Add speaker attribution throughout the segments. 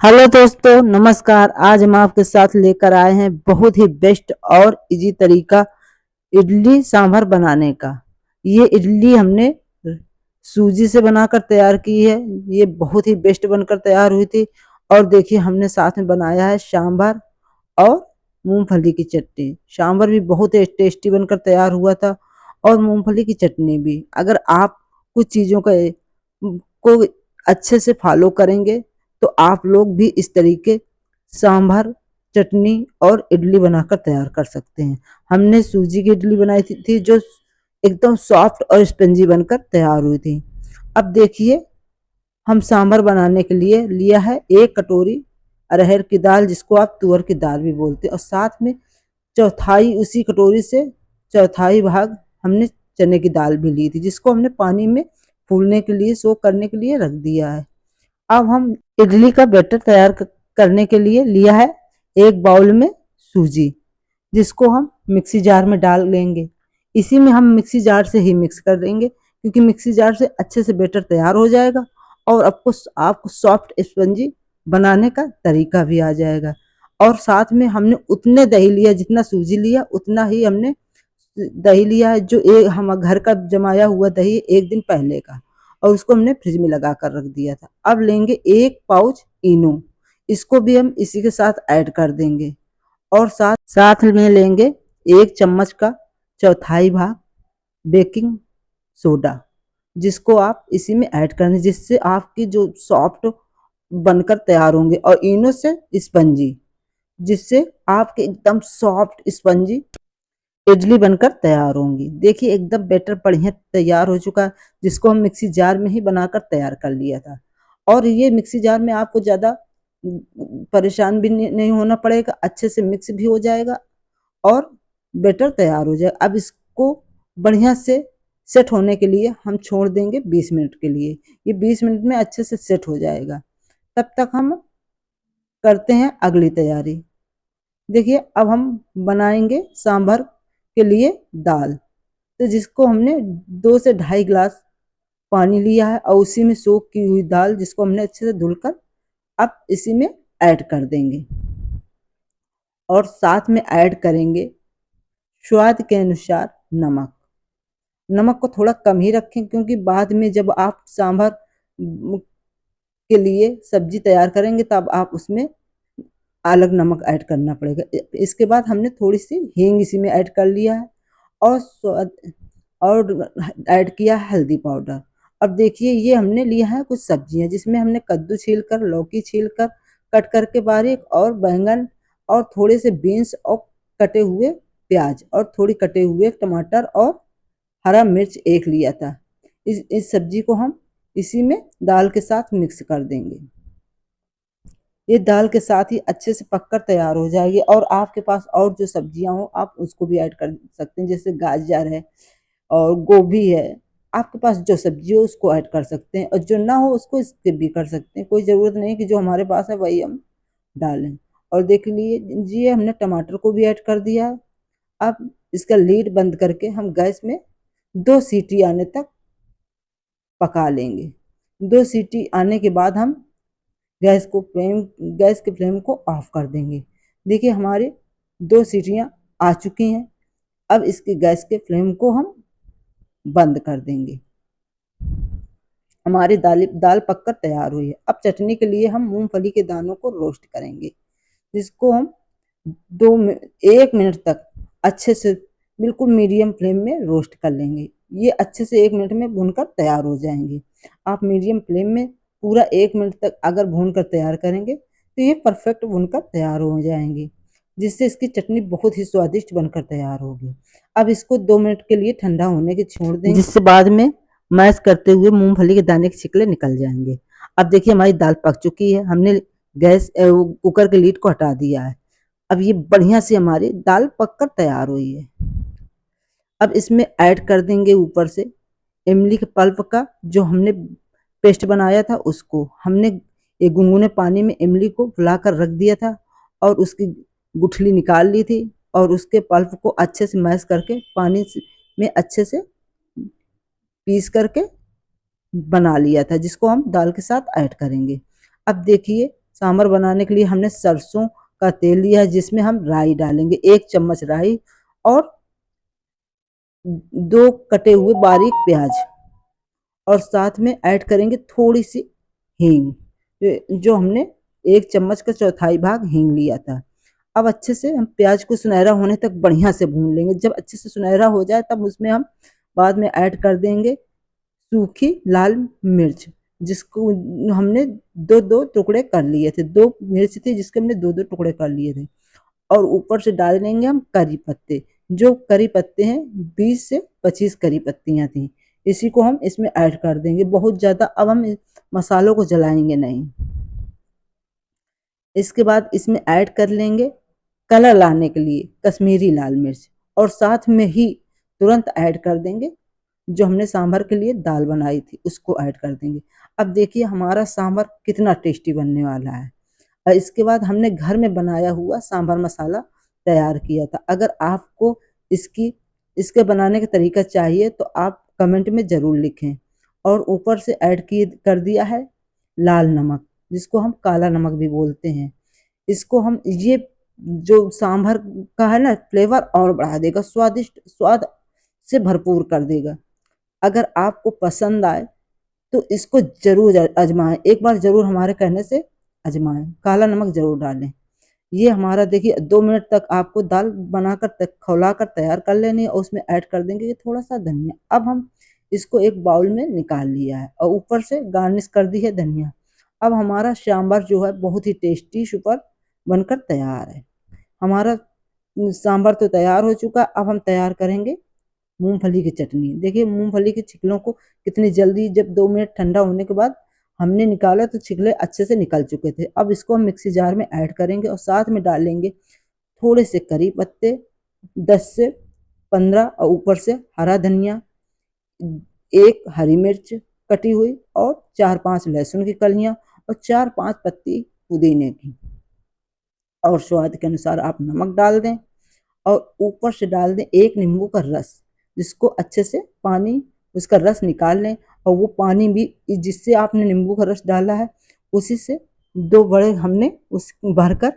Speaker 1: Hello दोस्तों, नमस्कार। आज हम आपके साथ लेकर आए हैं बहुत ही बेस्ट और इजी तरीका इडली सांभर बनाने का। ये इडली हमने सूजी से बनाकर तैयार की है। ये बहुत ही बेस्ट बनकर तैयार हुई थी। और देखिए, हमने साथ में बनाया है सांभर और मूंगफली की चटनी। सांभर भी बहुत ही टेस्टी बनकर तैयार हुआ था और मूंगफली की चटनी भी। अगर आप कुछ चीज़ों को अच्छे से फॉलो करेंगे तो आप लोग भी इस तरीके सांभर, चटनी और इडली बनाकर तैयार कर सकते हैं। हमने सूजी की इडली बनाई थी जो एकदम सॉफ्ट और स्पंजी बनकर तैयार हुई थी। अब देखिए, हम सांभर बनाने के लिए लिया है 1 कटोरी अरहर की दाल, जिसको आप तुअर की दाल भी बोलते हैं, और साथ में चौथाई उसी कटोरी से चौथाई भाग हमने चने की दाल भी ली थी, जिसको हमने पानी में फूलने के लिए, सोक करने के लिए रख दिया है। अब हम इडली का बैटर तैयार करने के लिए लिया है 1 बाउल में सूजी, जिसको हम मिक्सी जार में डाल लेंगे। इसी में हम मिक्सी जार से ही मिक्स कर देंगे, क्योंकि मिक्सी जार से अच्छे से बैटर तैयार हो जाएगा और आपको सॉफ्ट स्पंजी बनाने का तरीका भी आ जाएगा। और साथ में हमने उतने दही लिया, जितना सूजी लिया उतना ही हमने दही लिया है, जो हम घर का जमाया हुआ दही 1 दिन पहले का, और उसको हमने फ्रिज में लगा कर रख दिया था। अब लेंगे 1 पाउच इनो, इसको भी हम इसी के साथ ऐड कर देंगे। और साथ साथ में लेंगे 1 चम्मच का चौथाई भाग बेकिंग सोडा, जिसको आप इसी में ऐड करने, जिससे आपकी जो सॉफ्ट बनकर तैयार होंगे, और इनो से स्पंजी, जिससे आपके एकदम सॉफ्ट स्पंजी इडली बनकर तैयार होंगी। देखिए, एकदम बैटर बढ़िया तैयार हो चुका है, जिसको हम मिक्सी जार में ही बनाकर तैयार कर लिया था। और ये मिक्सी जार में आपको ज़्यादा परेशान भी नहीं होना पड़ेगा, अच्छे से मिक्स भी हो जाएगा और बैटर तैयार हो जाएगा। अब इसको बढ़िया से सेट होने के लिए हम छोड़ देंगे 20 मिनट के लिए। ये 20 मिनट में अच्छे से सेट हो जाएगा। तब तक हम करते हैं अगली तैयारी। देखिए, अब हम बनाएंगे सांभर के लिए दाल। तो जिसको हमने 2 से ढाई गिलास पानी लिया है, और उसी में सोख की हुई दाल, जिसको हमने अच्छे से धुलकर अब इसी में ऐड कर देंगे। और साथ में ऐड करेंगे स्वाद के अनुसार नमक। नमक को थोड़ा कम ही रखें, क्योंकि बाद में जब आप सांभर के लिए सब्जी तैयार करेंगे तब आप उसमें अलग नमक ऐड करना पड़ेगा। इसके बाद हमने थोड़ी सी हींग इसी में ऐड कर लिया है, और और ऐड किया हल्दी पाउडर। अब देखिए, ये हमने लिया है कुछ सब्जियां, जिसमें हमने कद्दू छीलकर, लौकी छीलकर कट करके बारीक, और बैंगन, और थोड़े से बीन्स, और कटे हुए प्याज, और थोड़ी कटे हुए टमाटर, और हरा मिर्च 1 लिया था। इस सब्जी को हम इसी में दाल के साथ मिक्स कर देंगे। ये दाल के साथ ही अच्छे से पककर तैयार हो जाएगी। और आपके पास और जो सब्जियां हो आप उसको भी ऐड कर सकते हैं, जैसे गाजर है और गोभी है। आपके पास जो सब्जी हो उसको ऐड कर सकते हैं, और जो ना हो उसको स्किप भी कर सकते हैं। कोई ज़रूरत नहीं कि जो हमारे पास है वही हम डालें। और देख लीजिए, हमने टमाटर को भी ऐड कर दिया है। अब इसका लीड बंद करके हम गैस में 2 सीटी आने तक पका लेंगे। 2 सीटी आने के बाद हम गैस के फ्लेम को ऑफ कर देंगे। देखिए, हमारी 2 सीटियां आ चुकी हैं। अब इसकी गैस के फ्लेम को हम बंद कर देंगे। हमारी दाल पककर तैयार हुई है। अब चटनी के लिए हम मूंगफली के दानों को रोस्ट करेंगे, जिसको हम 1 मिनट तक अच्छे से बिल्कुल मीडियम फ्लेम में रोस्ट कर लेंगे। ये अच्छे से 1 मिनट में भूनकर तैयार हो जाएंगे। आप मीडियम फ्लेम में पूरा 1 मिनट तक अगर भूनकर तैयार करेंगे तो ये परफेक्ट भूनकर तैयार हो जाएंगे, जिससे इसकी चटनी बहुत ही स्वादिष्ट बनकर तैयार होगी। अब इसको 2 मिनट के लिए ठंडा होने के छोड़ देंगे, जिससे बाद में मैश करते हुए मूंगफली के दाने के छिकले निकल जाएंगे। अब देखिए, हमारी दाल पक चुकी है। हमने कुकर के लीड को हटा दिया है। अब ये बढ़िया से हमारी दाल पककर तैयार हुई है। अब इसमें ऐड कर देंगे ऊपर से इमली के पल्प का, जो हमने पेस्ट बनाया था उसको हमने एक गुनगुने पानी में इमली को फुलाकर रख दिया था, और उसकी गुठली निकाल ली थी, और उसके पल्प को अच्छे से मैश करके पानी में अच्छे से पीस करके बना लिया था, जिसको हम दाल के साथ ऐड करेंगे। अब देखिए, सांभर बनाने के लिए हमने सरसों का तेल लिया है, जिसमें हम राई डालेंगे, 1 चम्मच राई और 2 कटे हुए बारीक प्याज, और साथ में ऐड करेंगे थोड़ी सी हींग, जो हमने 1 चम्मच का चौथाई भाग हींग लिया था। अब अच्छे से हम प्याज को सुनहरा होने तक बढ़िया से भून लेंगे। जब अच्छे से सुनहरा हो जाए तब उसमें हम बाद में ऐड कर देंगे सूखी लाल मिर्च, जिसको हमने दो दो टुकड़े कर लिए थे। 2 मिर्च थी जिसके हमने 2 2 टुकड़े कर लिए थे। और ऊपर से डाल देंगे हम करी पत्ते, जो करी पत्ते हैं 20 से 25 करी पत्तियां थी, इसी को हम इसमें ऐड कर देंगे। बहुत ज़्यादा अब हम मसालों को जलाएंगे नहीं। इसके बाद इसमें ऐड कर लेंगे कलर लाने के लिए कश्मीरी लाल मिर्च, और साथ में ही तुरंत ऐड कर देंगे जो हमने सांभर के लिए दाल बनाई थी, उसको ऐड कर देंगे। अब देखिए हमारा सांभर कितना टेस्टी बनने वाला है। और इसके बाद हमने घर में बनाया हुआ सांभर मसाला तैयार किया था। अगर आपको इसके बनाने का तरीका चाहिए तो आप कमेंट में ज़रूर लिखें। और ऊपर से ऐड कर दिया है लाल नमक, जिसको हम काला नमक भी बोलते हैं। इसको हम ये जो सांभर का है ना फ्लेवर और बढ़ा देगा, स्वादिष्ट स्वाद से भरपूर कर देगा। अगर आपको पसंद आए तो इसको जरूर आजमाएं, एक बार जरूर हमारे कहने से आजमाएं, काला नमक जरूर डालें। ये हमारा देखिए 2 मिनट तक आपको दाल बनाकर खौलाकर तैयार कर लेनी है, और उसमें ऐड कर देंगे थोड़ा सा धनिया। अब हम इसको एक बाउल में निकाल लिया है और ऊपर से गार्निश कर दी है धनिया। अब हमारा सांभर जो है बहुत ही टेस्टी सुपर बनकर तैयार है। हमारा सांभर तो तैयार हो चुका। अब हम तैयार करेंगे मूंगफली की चटनी। देखिए मूंगफली के छिकलों को कितनी जल्दी, जब 2 मिनट ठंडा होने के बाद हमने निकाला तो छिकले अच्छे से निकल चुके थे। अब इसको हम मिक्सी जार में ऐड करेंगे और साथ में डालेंगे थोड़े से करी पत्ते, 10 से 15, और ऊपर से हरा धनिया, 1 हरी मिर्च कटी हुई, और 4-5 लहसुन की कलियां, और 4-5 पत्ती पुदीने की, और स्वाद के अनुसार आप नमक डाल दें। और ऊपर से डाल दें 1 नींबू का रस, जिसको अच्छे से पानी उसका रस निकाल लें। और वो पानी भी जिससे आपने नींबू का रस डाला है उसी से 2 बड़े हमने उस भरकर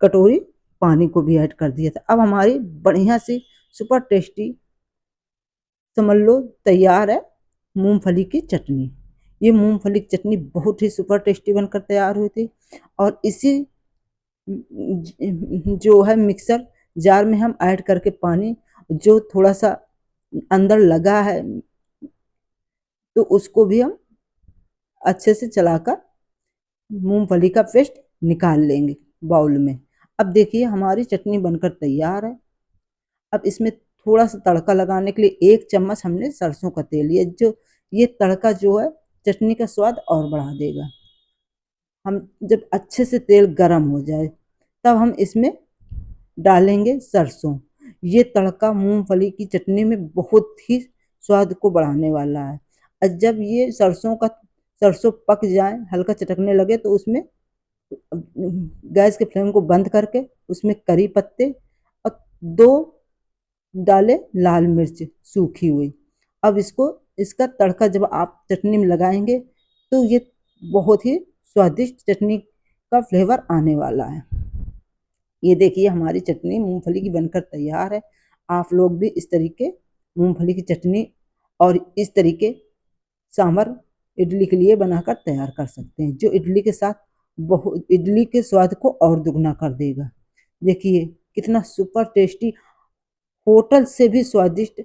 Speaker 1: कटोरी पानी को भी ऐड कर दिया था। अब हमारी बढ़िया सी सुपर टेस्टी समझ लो तैयार है मूंगफली की चटनी। ये मूंगफली की चटनी बहुत ही सुपर टेस्टी बनकर तैयार हुई थी। और इसी जो है मिक्सर जार में हम ऐड करके पानी जो थोड़ा सा अंदर लगा है तो उसको भी हम अच्छे से चलाकर मूंगफली का पेस्ट निकाल लेंगे बाउल में। अब देखिए हमारी चटनी बनकर तैयार है। अब इसमें थोड़ा सा तड़का लगाने के लिए 1 चम्मच हमने सरसों का तेल लिया, जो ये तड़का जो है चटनी का स्वाद और बढ़ा देगा। हम जब अच्छे से तेल गर्म हो जाए तब हम इसमें डालेंगे सरसों। ये तड़का मूंगफली की चटनी में बहुत ही स्वाद को बढ़ाने वाला है। और जब ये सरसों पक जाए, हल्का चटकने लगे, तो उसमें गैस के फ्लेम को बंद करके उसमें करी पत्ते और 2 डाले लाल मिर्च सूखी हुई। अब इसका तड़का जब आप चटनी में लगाएंगे तो ये बहुत ही स्वादिष्ट चटनी का फ्लेवर आने वाला है। ये देखिए हमारी चटनी मूंगफली की बनकर तैयार है। आप लोग भी इस तरीके मूंगफली की चटनी और इस तरीके सांभर इडली के लिए बनाकर तैयार कर सकते हैं, जो इडली के साथ बहुत इडली के स्वाद को और दुगना कर देगा। देखिए कितना सुपर टेस्टी, होटल से भी स्वादिष्ट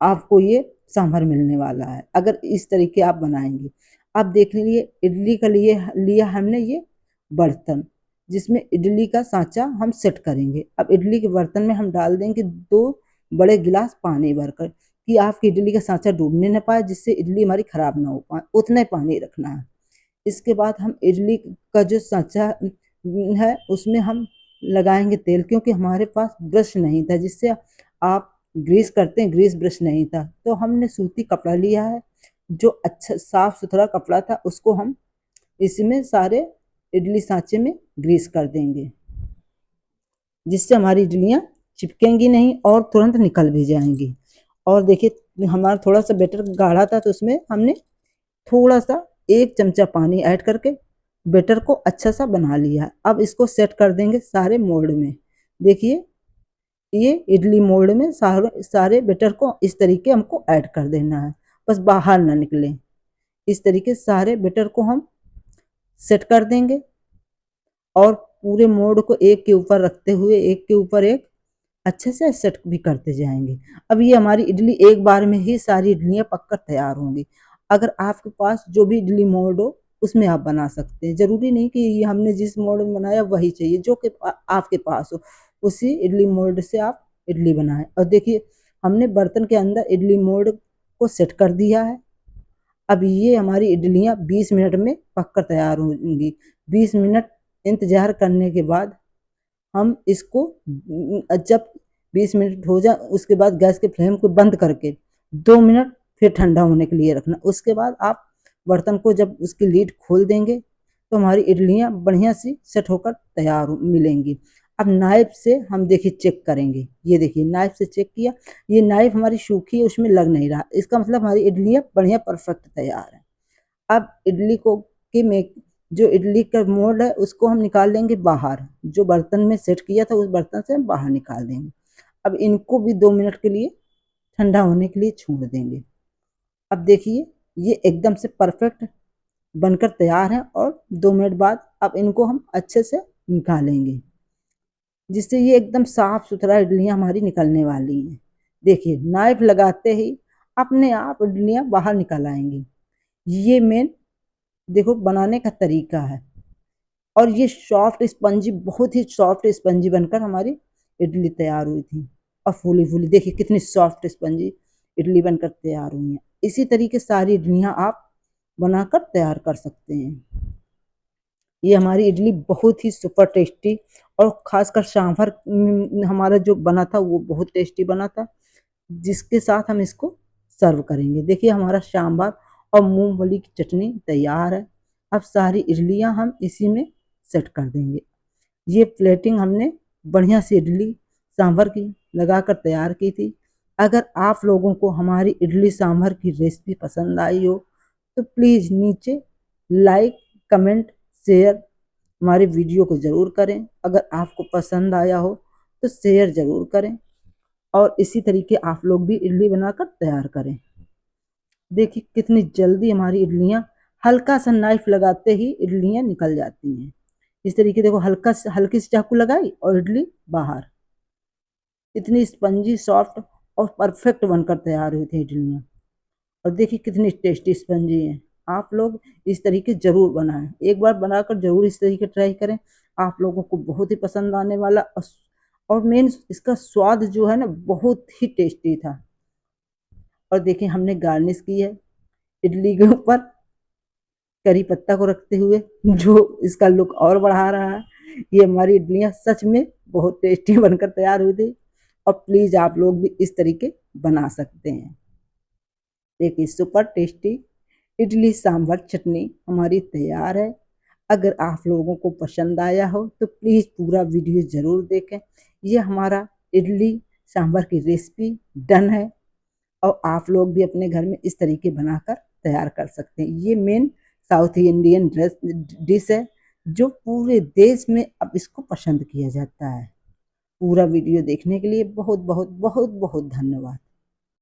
Speaker 1: आपको ये सांभर मिलने वाला है अगर इस तरीके आप बनाएंगे। अब देख लीजिए इडली के लिए लिया हमने ये बर्तन, जिसमें इडली का सांचा हम सेट करेंगे। अब इडली के बर्तन में हम डाल देंगे 2 बड़े गिलास पानी भरकर, कि आपकी इडली का सांचा डूबने न पाए, जिससे इडली हमारी खराब ना हो पाए, उतना ही पानी रखना है। इसके बाद हम इडली का जो सांचा है उसमें हम लगाएंगे तेल, क्योंकि हमारे पास ब्रश नहीं था जिससे आप ग्रीस करते हैं, ग्रीस ब्रश नहीं था, तो हमने सूती कपड़ा लिया है, जो अच्छा साफ सुथरा कपड़ा था, उसको हम इसमें सारे इडली सांचे में ग्रीस कर देंगे, जिससे हमारी इडलियां चिपकेंगी नहीं और तुरंत निकल भी जाएंगी। और देखिए हमारा थोड़ा सा बैटर गाढ़ा था, तो उसमें हमने थोड़ा सा 1 चमचा पानी ऐड करके बैटर को अच्छा सा बना लिया है। अब इसको सेट कर देंगे सारे मोल्ड में। देखिए ये इडली मोल्ड में सारे बैटर को इस तरीके हमको ऐड कर देना है, बस बाहर ना निकले। इस तरीके सारे बैटर को हम सेट कर देंगे और पूरे मोल्ड को एक के ऊपर रखते हुए एक के ऊपर एक अच्छे से सेट भी करते जाएंगे। अब ये हमारी इडली एक बार में ही सारी इडलियां पककर तैयार होंगी। अगर आपके पास जो भी इडली मोल्ड हो उसमें आप बना सकते हैं, जरूरी नहीं कि ये हमने जिस मोल्ड में बनाया वही चाहिए, जो कि आपके पास हो उसी इडली मोल्ड से आप इडली बनाएं। और देखिए हमने बर्तन के अंदर इडली मोल्ड को सेट कर दिया है। अब ये हमारी इडलियां 20 मिनट में पककर तैयार होंगी। 20 मिनट इंतजार करने के बाद हम इसको जब 20 मिनट हो जाए उसके बाद गैस के फ्लेम को बंद करके 2 मिनट फिर ठंडा होने के लिए रखना। उसके बाद आप बर्तन को जब उसकी लीड खोल देंगे तो हमारी इडलियां बढ़िया सी सेट होकर तैयार मिलेंगी। अब नाइफ से हम देखिए चेक करेंगे। ये देखिए नाइफ से चेक किया, ये नाइफ हमारी सूखी है, उसमें लग नहीं रहा, इसका मतलब हमारी इडलियां बढ़िया परफेक्ट तैयार है। अब इडली को की मेक जो इडली का मोल्ड है उसको हम निकाल लेंगे बाहर, जो बर्तन में सेट किया था उस बर्तन से हम बाहर निकाल देंगे। अब इनको भी 2 मिनट के लिए ठंडा होने के लिए छोड़ देंगे। अब देखिए ये एकदम से परफेक्ट बनकर तैयार है और 2 मिनट बाद अब इनको हम अच्छे से निकालेंगे, जिससे ये एकदम साफ सुथरा इडलियां हमारी निकलने वाली हैं। देखिए नाइफ लगाते ही अपने आप इडलियां बाहर निकल आएंगी। ये मेन देखो बनाने का तरीका है। और ये सॉफ्ट स्पंजी, बहुत ही सॉफ्ट स्पंजी बनकर हमारी इडली तैयार हुई थी। और फूली फूली देखिए कितनी सॉफ्ट स्पंजी इडली बनकर तैयार हुई है। इसी तरीके सारी इडलियां आप बनाकर तैयार कर सकते हैं। ये हमारी इडली बहुत ही सुपर टेस्टी और खासकर सांभर हमारा जो बना था वो बहुत टेस्टी बना था, जिसके साथ हम इसको सर्व करेंगे। देखिए हमारा सांभर और मूंगफली की चटनी तैयार है। अब सारी इडलियां हम इसी में सेट कर देंगे। ये प्लेटिंग हमने बढ़िया सी इडली सांभर की लगाकर तैयार की थी। अगर आप लोगों को हमारी इडली सांभर की रेसिपी पसंद आई हो तो प्लीज़ नीचे लाइक कमेंट शेयर हमारे वीडियो को ज़रूर करें। अगर आपको पसंद आया हो तो शेयर ज़रूर करें और इसी तरीके आप लोग भी इडली बनाकर तैयार करें। देखिए कितनी जल्दी हमारी इडलियां हल्का सा नाइफ लगाते ही इडलियां निकल जाती हैं। इस तरीके देखो हल्की सी चाकू लगाई और इडली बाहर। इतनी स्पंजी सॉफ्ट और परफेक्ट बनकर तैयार हुई थी इडलियां। और देखिए कितनी टेस्टी स्पंजी हैं। आप लोग इस तरीके ज़रूर बनाएं, एक बार बनाकर ज़रूर इस तरीके ट्राई करें। आप लोगों को बहुत ही पसंद आने वाला। और मेन इसका स्वाद जो है ना बहुत ही टेस्टी था। और देखिए हमने गार्निश की है इडली के ऊपर करी पत्ता को रखते हुए, जो इसका लुक और बढ़ा रहा है। ये हमारी इडलियां सच में बहुत टेस्टी बनकर तैयार हुई थी। और प्लीज़ आप लोग भी इस तरीके बना सकते हैं। देखिए सुपर टेस्टी इडली सांभर चटनी हमारी तैयार है। अगर आप लोगों को पसंद आया हो तो प्लीज़ पूरा वीडियो ज़रूर देखें। ये हमारा इडली सांभर की रेसिपी डन है और आप लोग भी अपने घर में इस तरीके बनाकर तैयार कर सकते हैं। ये मेन साउथ इंडियन डिश है जो पूरे देश में अब इसको पसंद किया जाता है। पूरा वीडियो देखने के लिए बहुत बहुत बहुत बहुत धन्यवाद।